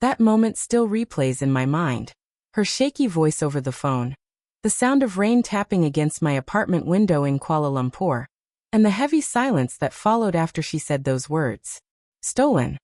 That moment still replays in my mind. Her shaky voice over the phone. The sound of rain tapping against my apartment window in Kuala Lumpur. And the heavy silence that followed after she said those words. Stolen.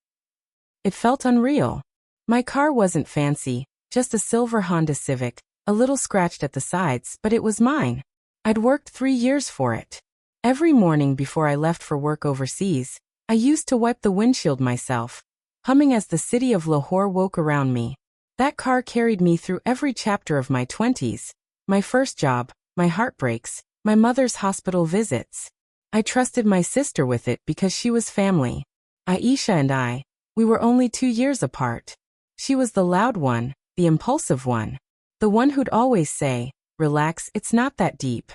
It felt unreal. My car wasn't fancy, just a silver Honda Civic, a little scratched at the sides, but it was mine. I'd worked 3 years for it. Every morning before I left for work overseas, I used to wipe the windshield myself, humming as the city of Lahore woke around me. That car carried me through every chapter of my 20s, my first job, my heartbreaks, my mother's hospital visits. I trusted my sister with it because she was family. Aisha and we were only 2 years apart. She was the loud one, the impulsive one. The one who'd always say, "Relax, it's not that deep."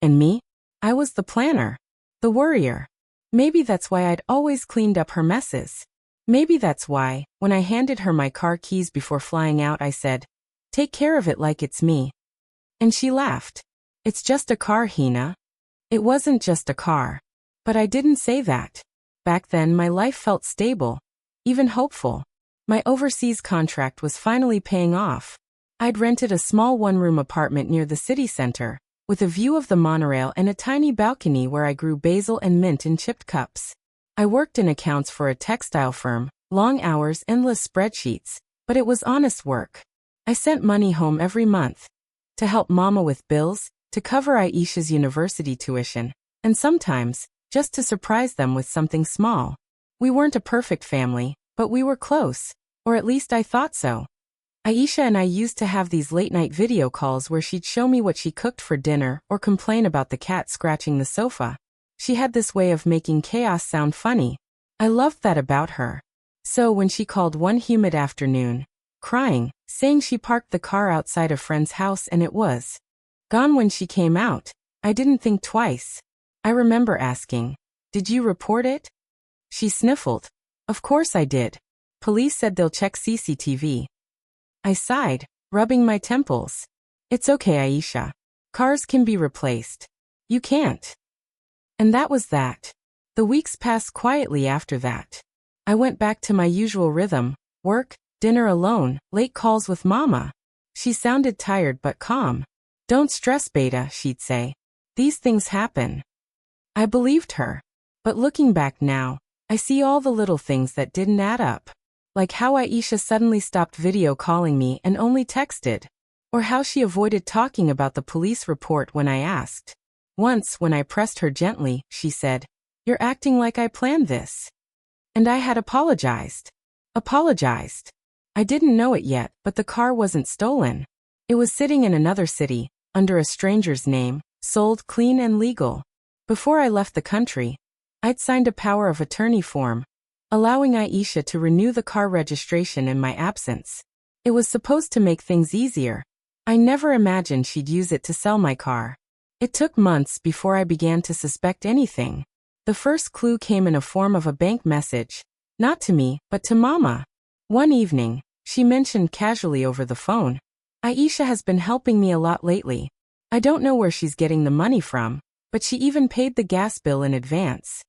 And me? I was the planner. The worrier. Maybe that's why I'd always cleaned up her messes. Maybe that's why, when I handed her my car keys before flying out, I said, "Take care of it like it's me." And she laughed. "It's just a car, Hina." It wasn't just a car. But I didn't say that. Back then my life felt stable, even hopeful. My overseas contract was finally paying off. I'd rented a small one-room apartment near the city center, with a view of the monorail and a tiny balcony where I grew basil and mint in chipped cups. I worked in accounts for a textile firm, long hours, endless spreadsheets, but it was honest work. I sent money home every month. To help Mama with bills, to cover Aisha's university tuition, and sometimes, just to surprise them with something small. We weren't a perfect family, but we were close, or at least I thought so. Aisha and I used to have these late-night video calls where she'd show me what she cooked for dinner or complain about the cat scratching the sofa. She had this way of making chaos sound funny. I loved that about her. So when she called one humid afternoon, crying, saying she parked the car outside a friend's house and it was gone when she came out, I didn't think twice. I remember asking, "Did you report it?" She sniffled. "Of course I did. Police said they'll check CCTV. I sighed, rubbing my temples. "It's okay, Aisha. Cars can be replaced. You can't." And that was that. The weeks passed quietly after that. I went back to my usual rhythm, work, dinner alone, late calls with Mama. She sounded tired but calm. "Don't stress, Beta," she'd say. "These things happen." I believed her. But looking back now, I see all the little things that didn't add up. Like how Aisha suddenly stopped video calling me and only texted. Or how she avoided talking about the police report when I asked. Once, when I pressed her gently, she said, "You're acting like I planned this." And I had apologized. Apologized. I didn't know it yet, but the car wasn't stolen. It was sitting in another city, under a stranger's name, sold clean and legal. Before I left the country, I'd signed a power of attorney form, allowing Aisha to renew the car registration in my absence. It was supposed to make things easier. I never imagined she'd use it to sell my car. It took months before I began to suspect anything. The first clue came in a form of a bank message, not to me, but to Mama. One evening, she mentioned casually over the phone, "Aisha has been helping me a lot lately. I don't know where she's getting the money from, but she even paid the gas bill in advance."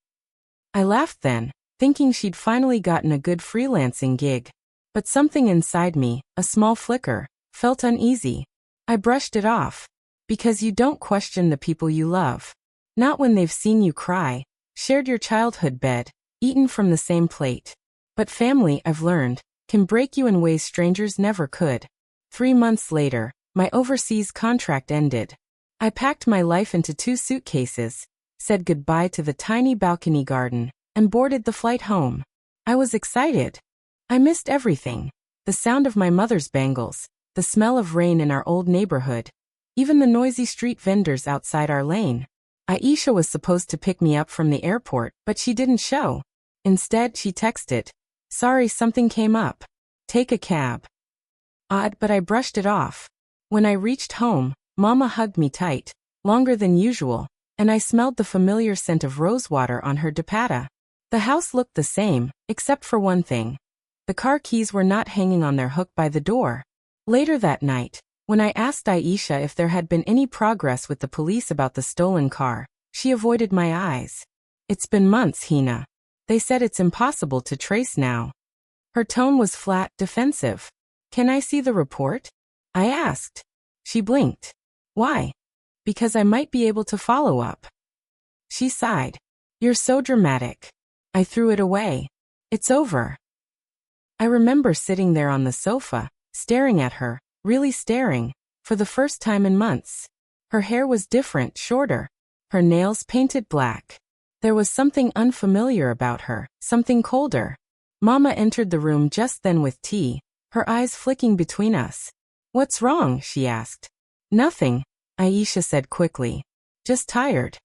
I laughed then, thinking she'd finally gotten a good freelancing gig. But something inside me, a small flicker, felt uneasy. I brushed it off. Because you don't question the people you love. Not when they've seen you cry, shared your childhood bed, eaten from the same plate. But family, I've learned, can break you in ways strangers never could. 3 months later, my overseas contract ended. I packed my life into 2 suitcases, said goodbye to the tiny balcony garden, and boarded the flight home. I was excited. I missed everything. The sound of my mother's bangles, the smell of rain in our old neighborhood, even the noisy street vendors outside our lane. Aisha was supposed to pick me up from the airport, but she didn't show. Instead, she texted, "Sorry, something came up. Take a cab." Odd, but I brushed it off. When I reached home, Mama hugged me tight, longer than usual, and I smelled the familiar scent of rosewater on her dupatta. The house looked the same, except for one thing. The car keys were not hanging on their hook by the door. Later that night, when I asked Aisha if there had been any progress with the police about the stolen car, she avoided my eyes. "It's been months, Hina. They said it's impossible to trace now." Her tone was flat, defensive. "Can I see the report?" I asked. She blinked. "Why?" "Because I might be able to follow up." She sighed. "You're so dramatic." I threw it away. "It's over." I remember sitting there on the sofa, staring at her, really staring, for the first time in months. Her hair was different, shorter. Her nails painted black. There was something unfamiliar about her, something colder. Mama entered the room just then with tea, her eyes flicking between us. "What's wrong?" she asked. "Nothing," Aisha said quickly. "Just tired."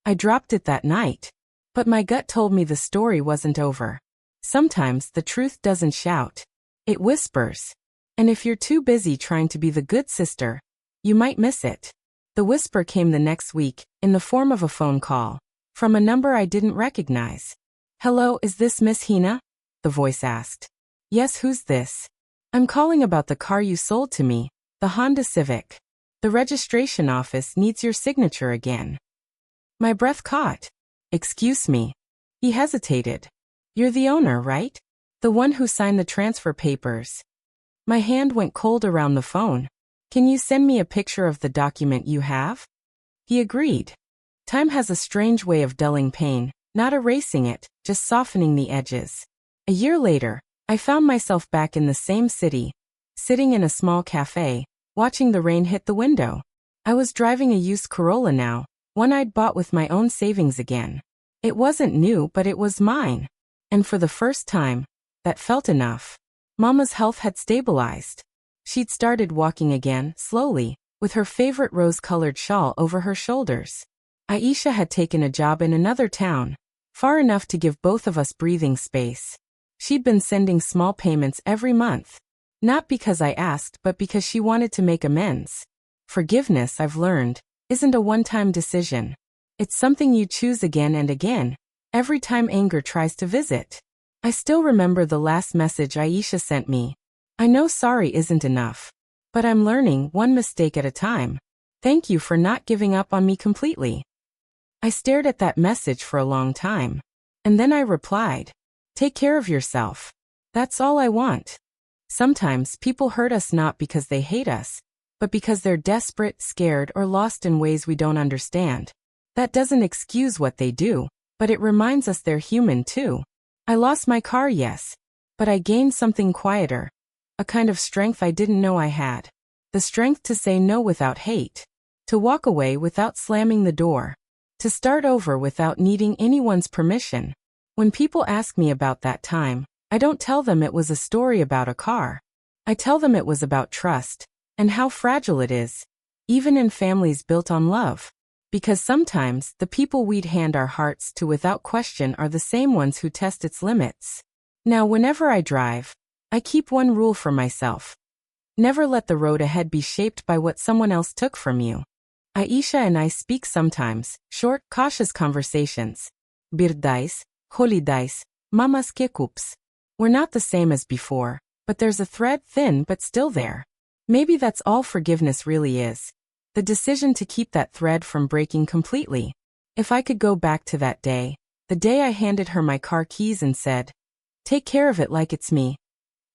I dropped it that night. But my gut told me the story wasn't over. Sometimes the truth doesn't shout. It whispers. And if you're too busy trying to be the good sister, you might miss it. The whisper came the next week, in the form of a phone call, from a number I didn't recognize. "Hello, is this Miss Hina?" the voice asked. "Yes, who's this?" "I'm calling about the car you sold to me, the Honda Civic. The registration office needs your signature again." My breath caught. "Excuse me." He hesitated. "You're the owner, right? The one who signed the transfer papers." My hand went cold around the phone. "Can you send me a picture of the document you have?" He agreed. Time has a strange way of dulling pain, not erasing it, just softening the edges. A year later, I found myself back in the same city, sitting in a small cafe, watching the rain hit the window. I was driving a used Corolla now, one I'd bought with my own savings again. It wasn't new, but it was mine. And for the first time, that felt enough. Mama's health had stabilized. She'd started walking again, slowly, with her favorite rose-colored shawl over her shoulders. Aisha had taken a job in another town, far enough to give both of us breathing space. She'd been sending small payments every month. Not because I asked, but because she wanted to make amends. Forgiveness, I've learned, isn't a one-time decision. It's something you choose again and again, every time anger tries to visit. I still remember the last message Aisha sent me. "I know sorry isn't enough, but I'm learning one mistake at a time. Thank you for not giving up on me completely." I stared at that message for a long time. And then I replied, "Take care of yourself. That's all I want." Sometimes people hurt us not because they hate us, but because they're desperate, scared, or lost in ways we don't understand. That doesn't excuse what they do, but it reminds us they're human too. I lost my car, yes, but I gained something quieter. A kind of strength I didn't know I had. The strength to say no without hate. To walk away without slamming the door. To start over without needing anyone's permission. When people ask me about that time, I don't tell them it was a story about a car. I tell them it was about trust, and how fragile it is, even in families built on love. Because sometimes the people we'd hand our hearts to without question are the same ones who test its limits. Now, whenever I drive, I keep one rule for myself. Never let the road ahead be shaped by what someone else took from you. Aisha and I speak sometimes, short, cautious conversations. Birdais, holidais, mamas kekups. We're not the same as before, but there's a thread, thin but still there. Maybe that's all forgiveness really is. The decision to keep that thread from breaking completely. If I could go back to that day, the day I handed her my car keys and said, "Take care of it like it's me,"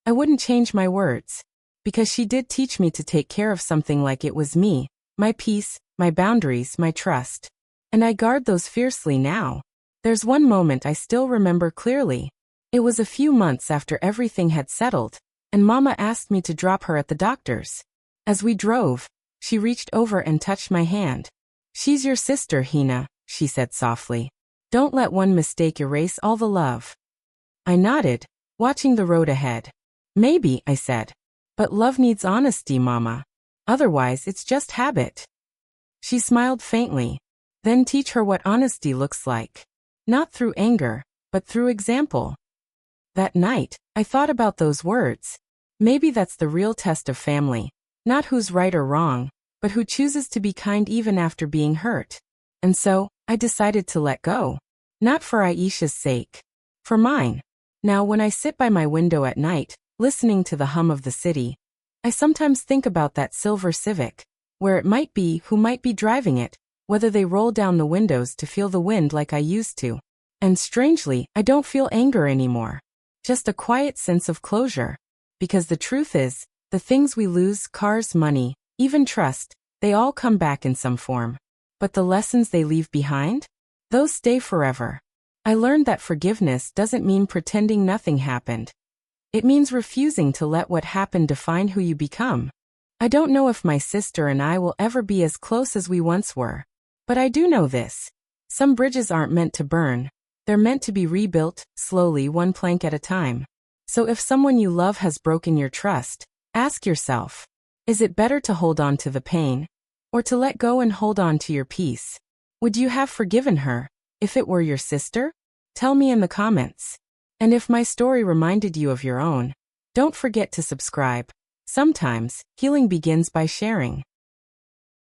I wouldn't change my words. Because she did teach me to take care of something like it was me, my peace, my boundaries, my trust. And I guard those fiercely now. There's one moment I still remember clearly. It was a few months after everything had settled, and Mama asked me to drop her at the doctor's. As we drove, she reached over and touched my hand. "She's your sister, Hina," she said softly. "Don't let one mistake erase all the love." I nodded, watching the road ahead. "Maybe," I said. "But love needs honesty, Mama. Otherwise, it's just habit." She smiled faintly. "Then teach her what honesty looks like. Not through anger, but through example." That night, I thought about those words. Maybe that's the real test of family. Not who's right or wrong, but who chooses to be kind even after being hurt. And so, I decided to let go. Not for Aisha's sake. For mine. Now, when I sit by my window at night, listening to the hum of the city, I sometimes think about that silver Civic, where it might be, who might be driving it, whether they roll down the windows to feel the wind like I used to. And strangely, I don't feel anger anymore. Just a quiet sense of closure. Because the truth is, the things we lose, cars, money, even trust, they all come back in some form. But the lessons they leave behind? Those stay forever. I learned that forgiveness doesn't mean pretending nothing happened. It means refusing to let what happened define who you become. I don't know if my sister and I will ever be as close as we once were. But I do know this. Some bridges aren't meant to burn. They're meant to be rebuilt, slowly, one plank at a time. So if someone you love has broken your trust, ask yourself, is it better to hold on to the pain, or to let go and hold on to your peace? Would you have forgiven her, if it were your sister? Tell me in the comments. And if my story reminded you of your own, don't forget to subscribe. Sometimes, healing begins by sharing.